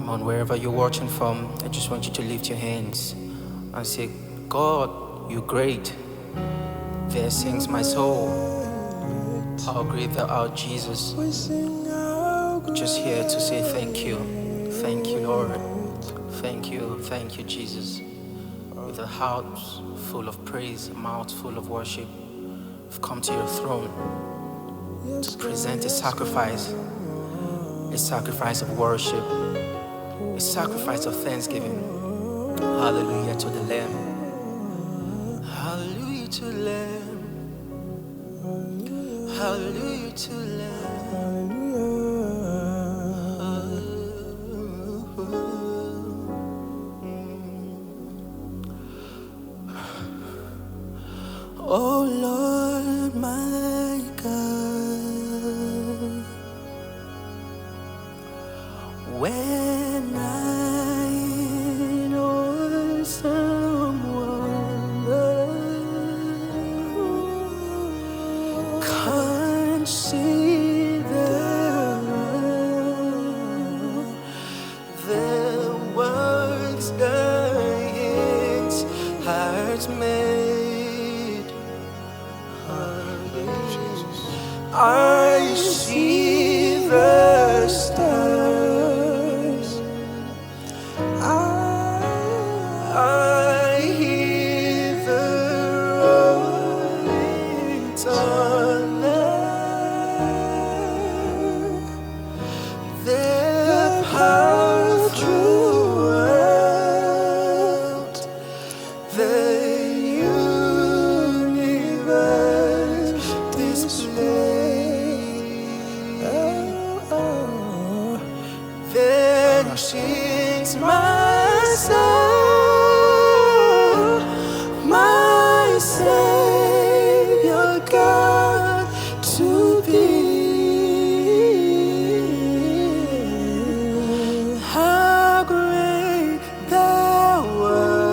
Come on, wherever you're watching from, I just want you to lift your hands and say, God, you're great. There sings my soul. How great thou art, Jesus. Just here to say thank you. Thank you, Lord. Thank you, Jesus. With a heart full of praise, a mouth full of worship, I've come to your throne to present a sacrifice of worship, a sacrifice of thanksgiving. Hallelujah to the Lamb. Hallelujah to the Lamb. Hallelujah to the Lamb. Oh Lord, my God, when I in awesome wonder consider the works thy hands has made. I see the stars, I hear the rolling thunder, their power throughout the universe display. Then sings my soul, my Savior God, to thee. How great thou art,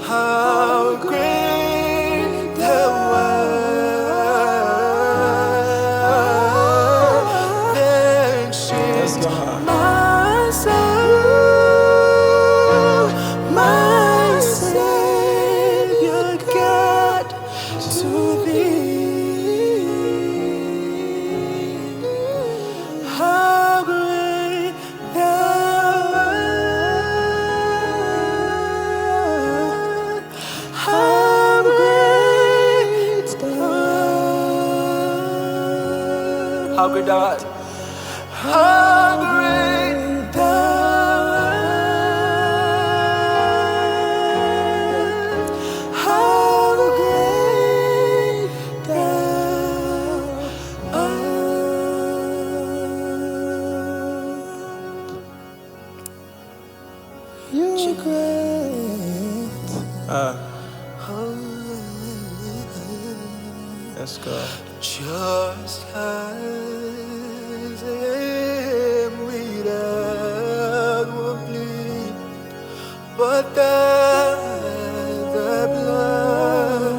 how great thou art. My soul, my Savior God, to thee. How great thou art, how great thou art. How great thou art. How great thou art, how great thou art. You're great. Let's go. Just as I am without one plea, but that the blood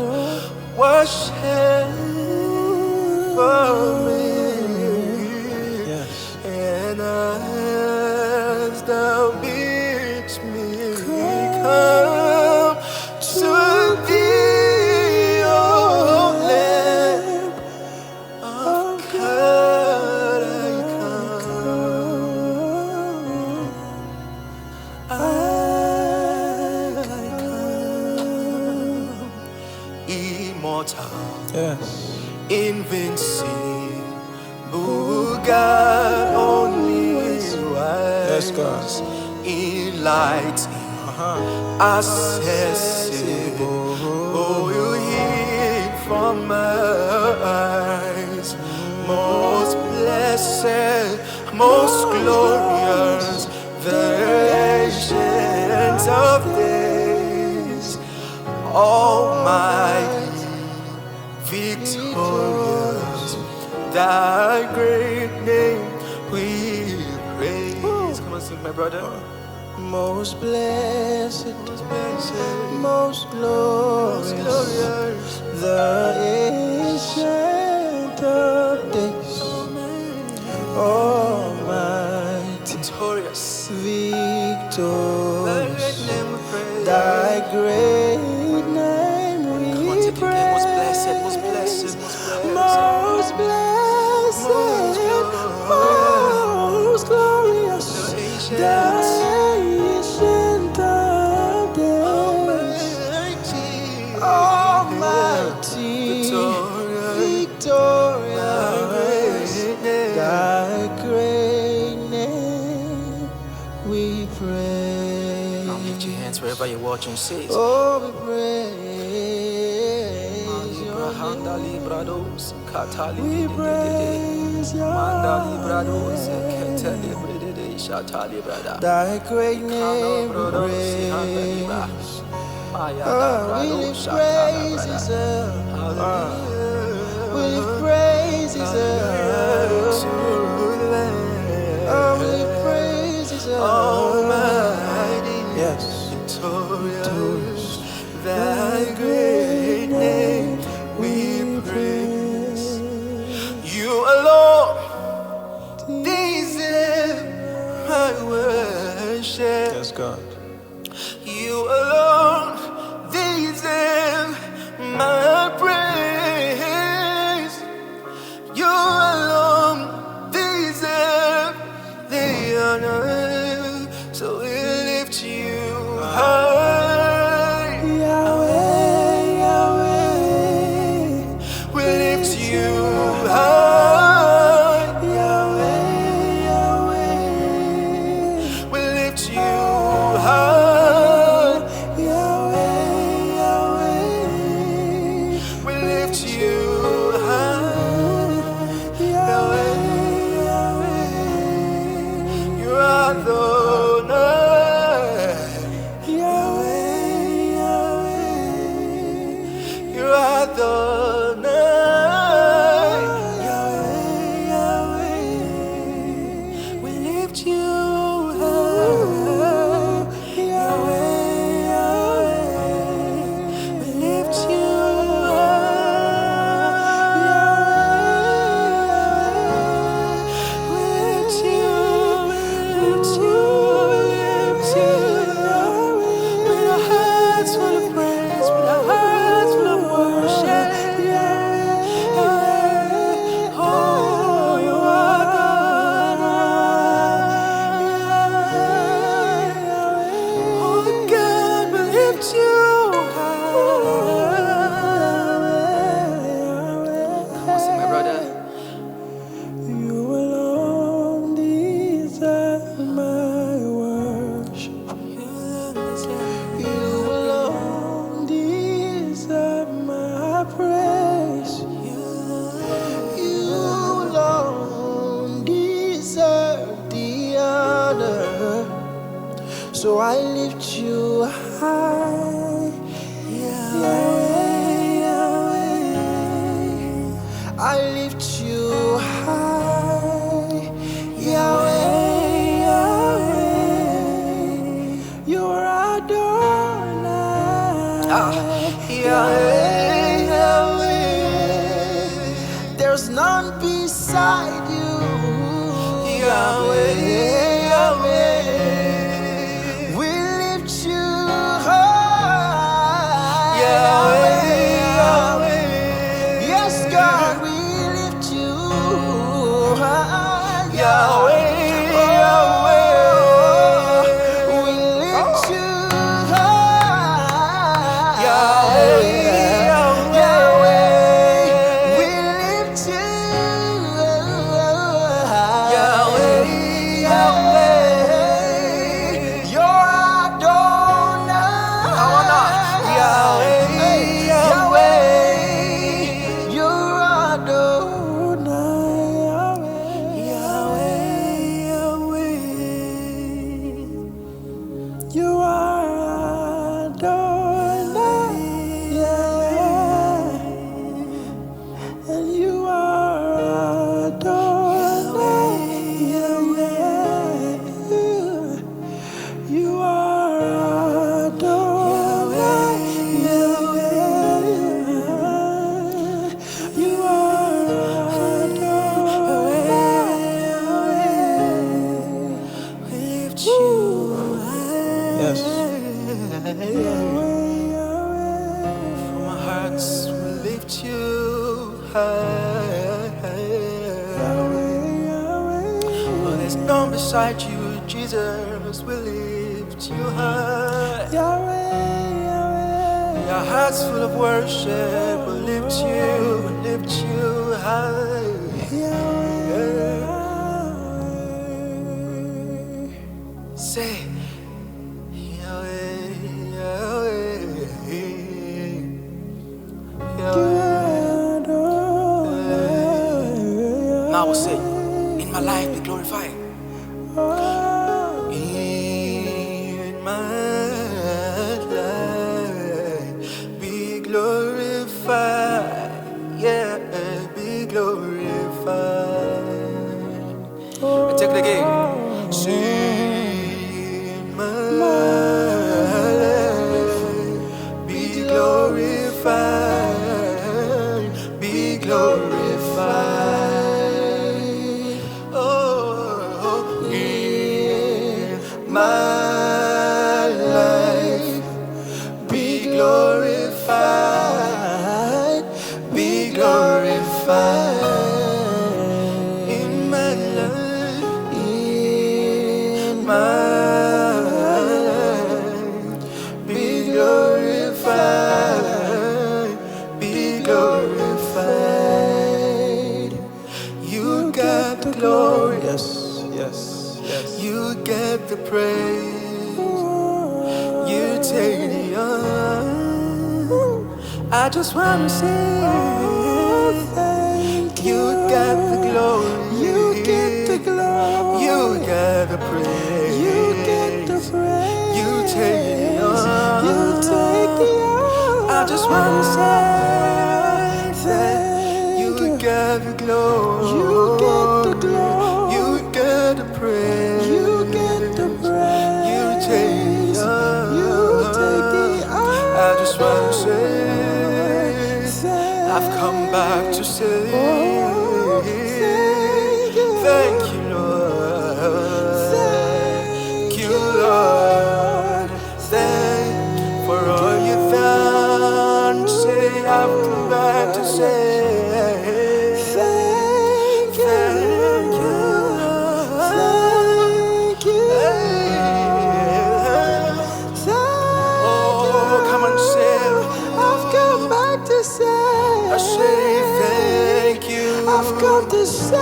was shed for me. Yes. And as thou bids me come to thee, O Lamb of God, I come, immortal, yes, invincible God, only wise, yes, God, enlightening, accessible, oh, you hid from my eyes, most blessed, most glorious, the ancient of days, almighty, victorious, thy great name we praise. Come on, sing, my brother. Most blessed, most glorious, the ancient of days, wherever you're watching, say it. Oh, we praise your name. We praise your thy great name. We praise. We lift praises up. We lift praises up. We lift praises up. Almighty, yes, victorious, thy great name we praise. You alone deserve my worship. yes, God. You alone deserve my praise. You alone deserve the honor. So we lift you high. Yahweh, Yahweh. We lift you high. Yahweh, Yahweh. We lift you high. Yahweh, Yahweh. We lift you high. Yahweh, Yahweh. You are the Yahweh, Yahweh. You are the Yahweh, Yahweh. We lift you high. Yahweh, Yahweh. We lift you You alone deserve my worship. You alone deserve my praise. You alone deserve the honor. So I lift you high. Yahweh, Yahweh. I lift you high. Yahweh, Yahweh. You're Adonai. Yahweh, Yahweh. There's none beside you. Yahweh, Yahweh. We lift you high. Yahweh, Yahweh. Yes, God, we lift you high. Yahweh, Yahweh. We lift you high. Yahweh, Yahweh. We lift you high. Yahweh, Yahweh. You're Adonai. Yahweh, Yahweh. You're Adonai. Yahweh, Yahweh. You are Adonai. Yeah. And you are Adonai. Yeah. You are Adonai. Yeah. You are Adonai. We lift you high. Yes. From our hearts, we lift you high. Oh, there's none beside you, Jesus. We lift you high. Our hearts full of worship. We lift you high. Say, Yahweh. I will say, in my life be glorified. In my life be glorified. Yeah, be glorified. I take it again. See in my life be glorified. Be glorified. Oh, in my life be glorified. Be glorified. In my life, in my life, be glorified. Be glorified. You get the glory. Yes, yes, yes. You get the praise. You take the honor. I just wanna say, Thank you get the glory. You get the glory. You get the praise. You get the praise. You take the honor. You take the honor. I just wanna say that you get the glory. You get the glory. You get the praise. You get the praise. You take the honor. You take the honor. I just wanna say, I've come back to say, thank you, Lord. Thank you, Lord. Thank for all you've done. Say, I've come back to say, Thank you. Thank you. Oh, come on, say, I've come back to say, I say thank you. I've come to say,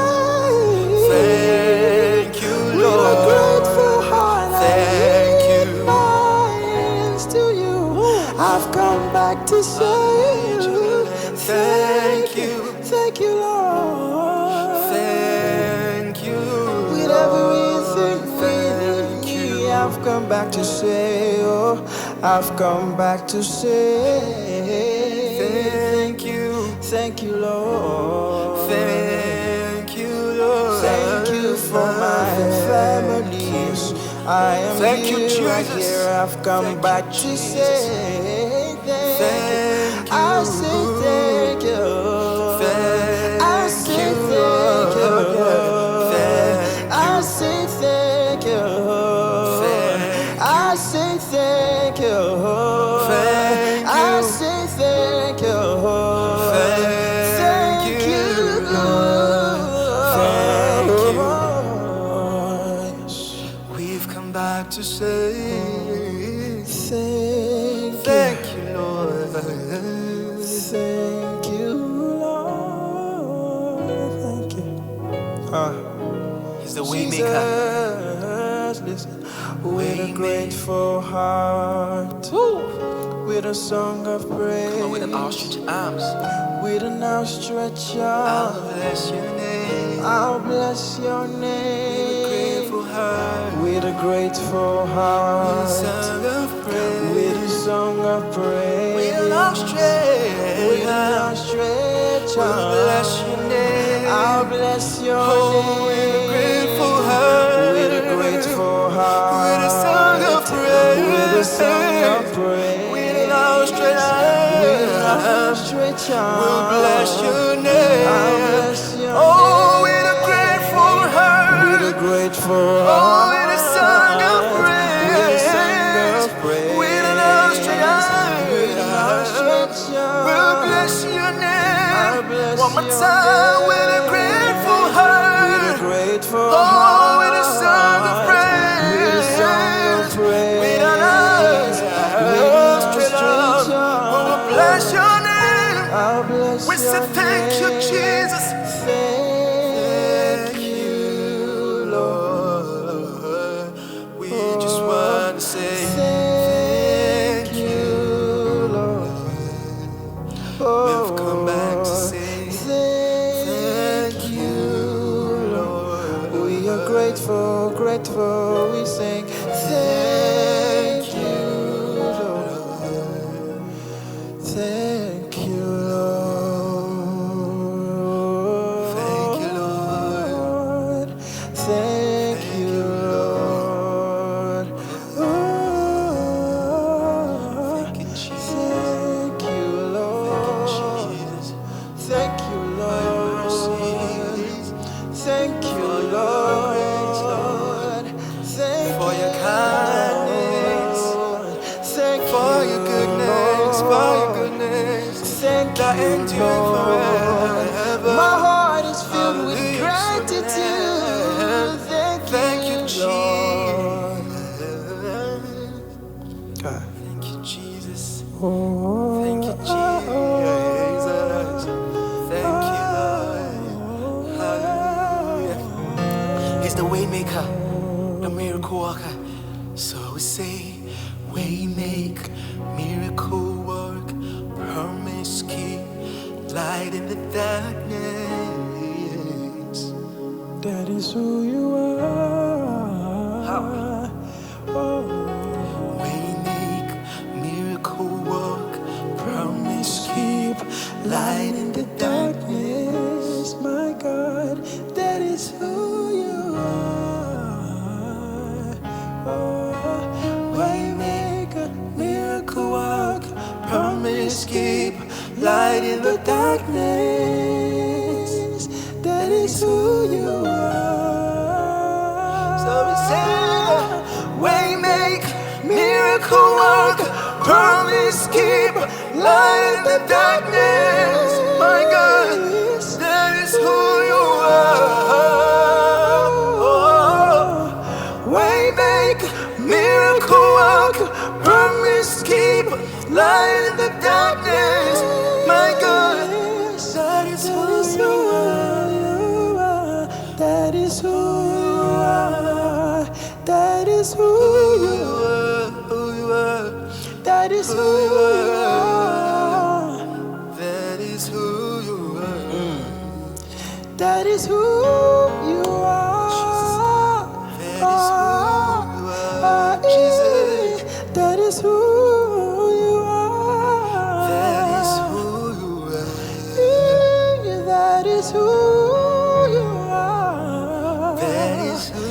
Thank you, with a Lord. grateful heart, Thank I lift you. my hands to you. I've come back to say, Thank you. Thank you, Lord. Thank you. With everything within Thank me, you. I've come back to say, oh, I've come back to say, Thank you. thank you, Lord. Thank you, Lord. Thank you for my families. I am Thank you, here, right Jesus. here. I've come Thank you, back to Jesus. say thank you. Thank I say you. thank you. Thank I say you, thank you. Lord. Thank I you. say thank you. Thank I say thank you. Thank I you. say thank you. Thank you, Lord. Thank you. Yes. We've come back to say, Thank thank you, Lord. Thank you, Lord. Thank you. He's the way maker. Jesus, listen. With a Waymaker. grateful heart, with a song of praise, Come on, with an outstretched arms, with an outstretched I'll arm, bless your name. I'll bless your With a name. grateful heart, With a grateful with a heart, song of praise, with a song of praise, with an outstretched with an arm, outstretched we'll bless your arm, name. I'll bless your Oh, with a grateful name. heart, With a grateful heart, with a song of praise, with a song of praise, with an outstretched with an arm, outstretched arm, we'll bless your I'll name. bless your Oh, with a grateful name. With a heart, grateful oh, heart, with a song of with a song praise, of praise, with an outstretched with an outstretched arm, we'll bless arm, your I'll name. bless One more your time, with a grateful name. With a heart, grateful oh, with a song of heart, with a song of praise, with an praise, with an outstretched arm, outstretched we will bless arm, your name. I'll bless We say your thank you, name. Jesus. Thank you, Lord. We just Lord. want to say Thank thank you, you. Lord. We've come back to say Thank grateful, grateful. We sing, thank you, Lord. Thank you, Lord. Thank you, Lord. Thank you, Lord. Thank you, Jesus. Thank you, Lord. Jesus. Thank you, Lord. Thank you, Lord. Thank For your kindness, Thank for you, your goodness, for your Lord. goodness, Thank that you, endures Lord. forever. My heart is filled with Hallelujah, gratitude. Thank you, you, Lord. Jesus. God. Thank you, Jesus. Oh, Thank you, Jesus. Thank you, Lord. Hallelujah. He's the way maker, the miracle worker. So we say, way make, miracle work, promise keep, light in the darkness. that is who you are. How? Oh, Way make, miracle work, promise keep, light in the darkness. my God, that is who you are. Oh, waymaker, miracle work, promise keep, light in the darkness. That is who you are. So we say, way make, miracle work, promise keep, light in the darkness. My God, that is who you are. Oh, way make, miracle work, promise keep, light in the darkness. My God, that is who you are. That is who you are. That is who you are. That is who you are. That is who you are. That is who you are. That is who you are. Jesus. That is who you are. That is who you are. That is who you are. That is who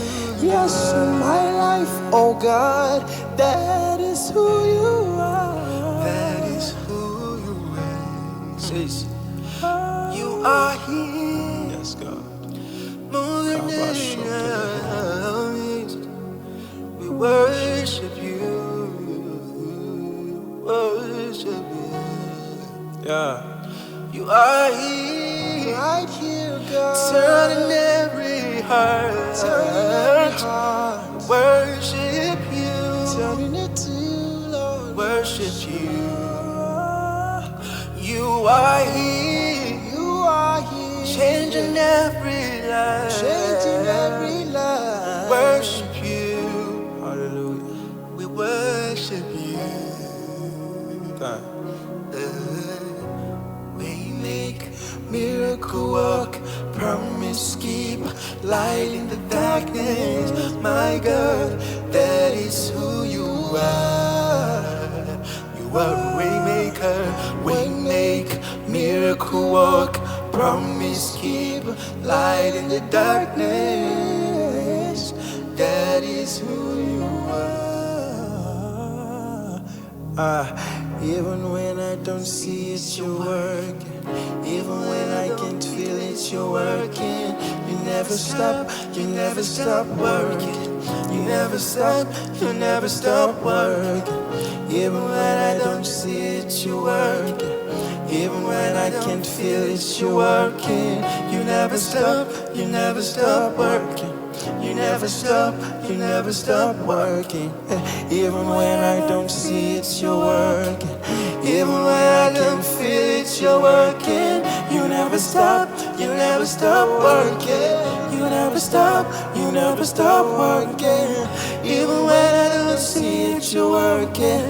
you Yes, in my life, oh God, that is who you are. That is who you are. Says, you are here. Yes, God. Moving in our midst. We worship you. Worship you. Yeah. You are here. Right here, God. Turning every heart. Turning every heart. Worship you. Turning it to you, Lord. Worship you. You are here. You are here. Changing every life. Changing every life. Worship you. Hallelujah. We worship you. God. We make miracle work, promise keep, light in the darkness. My God, that is who you are. You are a way make, miracle work, promise keep, light in the darkness. That is who you are. Even when I don't see it, you're working. Even when I can't feel it, you're working. You never stop working. You never stop working. Even when I don't see it, you're working. Even when I can't feel it, you're working. You never stop working. You never stop working. Even when I don't see it, you're working. Even when I don't feel it, you're working. You never stop working. You never stop working. Even when I don't see it, you're working.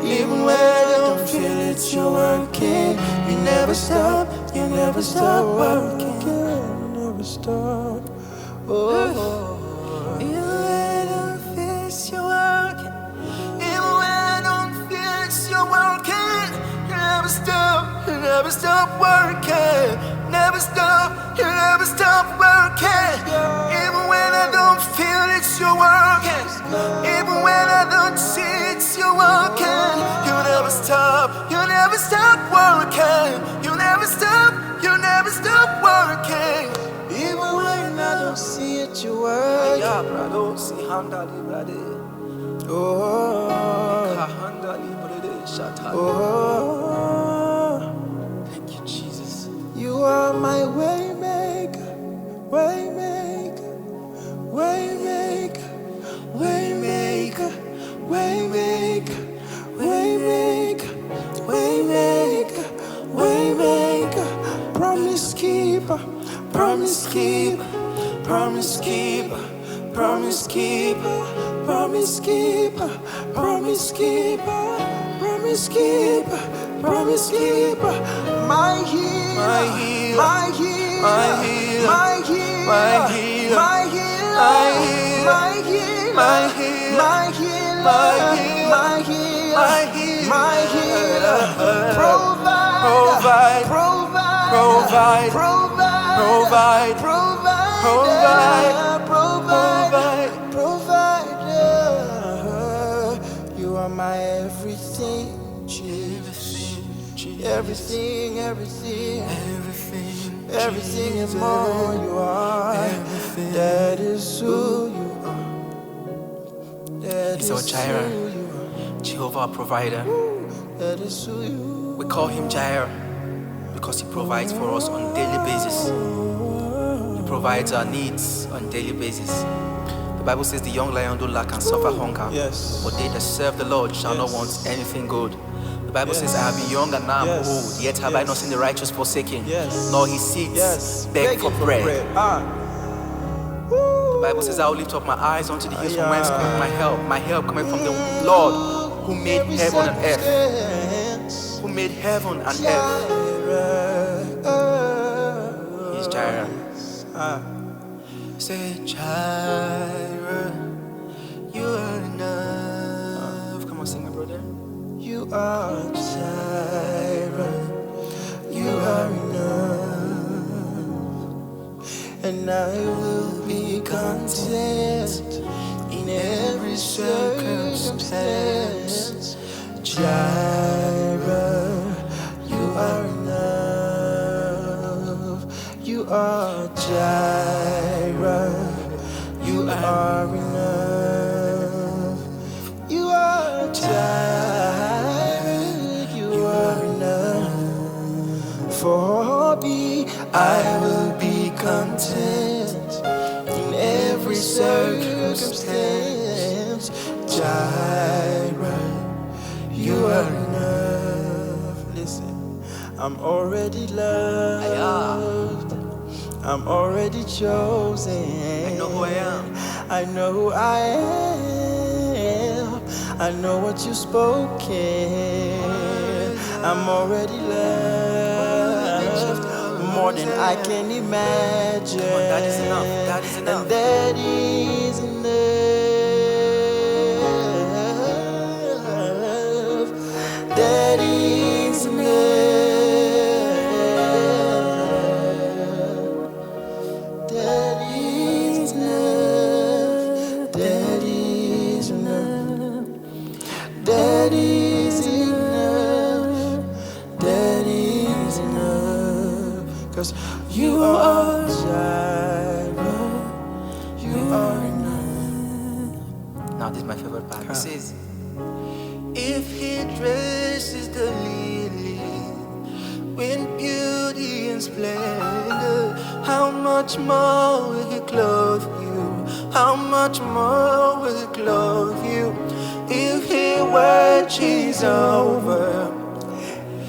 Even when I don't feel it, you're working. You never stop working. You never stop. Oh. never stop working. Never stop, you never stop working. Even when I don't feel it's your working. Even when I don't see it's your working. You never stop working. You never stop working. Even when I don't see it, you work. Yeah, brother, see handali, brother. Thank you, Jesus. You are my way maker, way maker, way maker, way maker, way maker, way maker, way maker, way maker, promise keeper, promise keeper, promise keeper, promise keeper, promise keeper, promise keeper, promise keeper, promise keeper, my healer, my healer, my healer, my healer, my healer, my healer, my healer, my healer, my healer, my healer, my healer, provide, provide, provide, provide, provide, provide, provide, provide, provide. You are my everything, Jesus. Everything, everything, everything, everything and more. You are. That is who you are. That He's our Jireh, Jehovah our provider. That is who you. We call him Jireh because he provides for us on a daily basis. He provides our needs on a daily basis. The Bible says the young lion do lack and suffer hunger, Yes. but they that serve the Lord shall not want anything good. The Bible says, I have been young and now I'm old, yet have I not seen the righteous forsaken, nor his seeds beg for bread. The Bible says, I will lift up my eyes unto the hills from whence cometh my help. My help cometh from the Lord who made heaven and earth. Who made heaven and earth. He's Jireh. Say, Jireh, you are enough. Come on, sing, my brother. You are Jireh, you are enough, and I will be content in every circumstance. Jireh, you are enough, you are Jireh, you are enough, you are Jireh, you are enough. For me, I will be content in every circumstance. Jireh, you are enough. Listen, I'm already loved. I'm already chosen. I know who I am. I know who I am. I know what you've spoken. I'm already loved more than I can imagine. Come on, that is enough. That is enough. And that is enough. That is enough. That is enough. That is enough. That is enough. That is enough. 'Cause you are Jireh. You are enough. Now this is my favorite part. It says, If he dresses the lily with beauty and splendor, how much more will he clothe you? How much more will he clothe you? If he watches over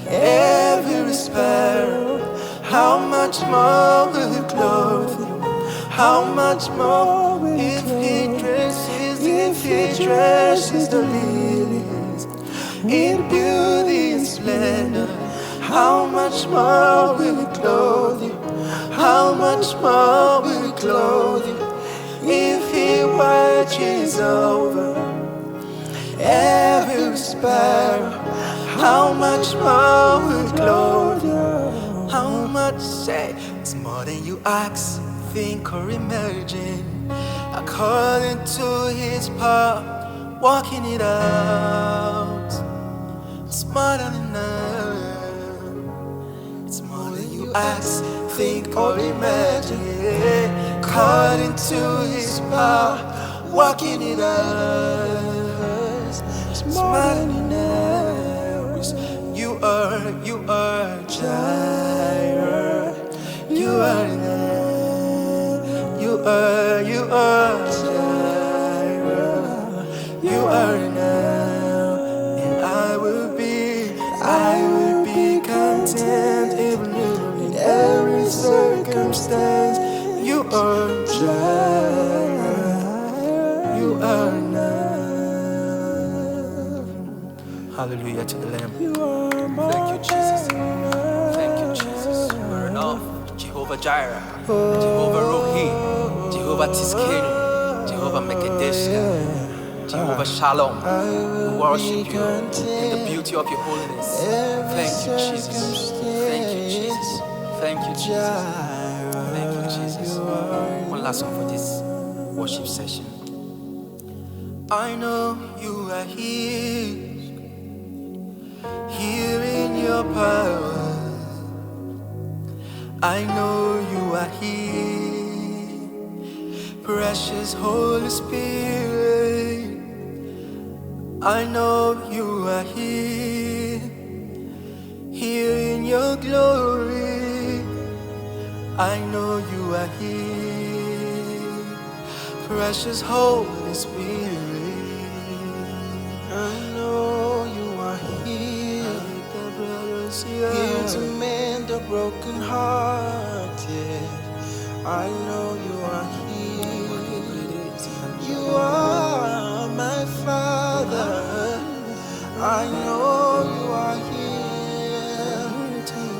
every sparrow, how much more will he clothe you? How much more if he dresses the lilies in beauty and splendor? How much more will he clothe you? How much more will he clothe you? If he watches over every sparrow, how much more will he clothe you? say it's more than you ask, think, or imagine. According to His power, walking it out. It's more than enough. It's more than you ask, think, or imagine. According to His power, walking it out. It's more than enough. You are Jireh. You are enough. You are Jireh. You are enough. And I will be content even in every circumstance. You are Jireh. You are enough. Hallelujah to the Lamb. Thank you, Jesus. Thank you, Jesus. You are enough. Jehovah Jireh, Jehovah Rohi, Jehovah Tiskenu, Jehovah Mekadesh, Jehovah Shalom. We worship you in the beauty of your holiness. Thank you, Jesus. Thank you, Jesus. Thank you, Jesus. Thank you, Jesus. One last song for this worship session. I know you are here in your power. I know you are here, precious Holy Spirit. I know you are here in your glory. I know you are here, precious Holy Spirit. I know you are here to mend the broken hearted. I know you are here. You are my Father. I know you are here.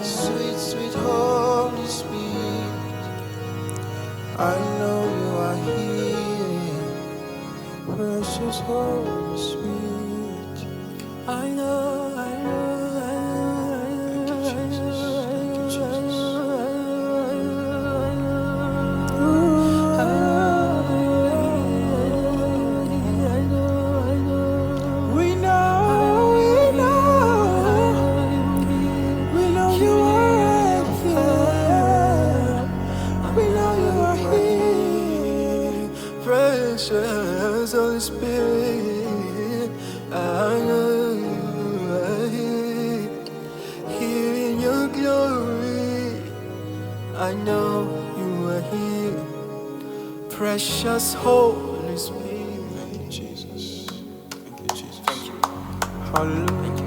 Sweet, sweet Holy Spirit. I know you are here. Precious Holy Spirit. I know. Precious Holy Spirit, I know you are here in your glory. I know you are here, precious Holy Spirit. Thank you, Jesus. Thank you, Jesus. Thank you. Hallelujah.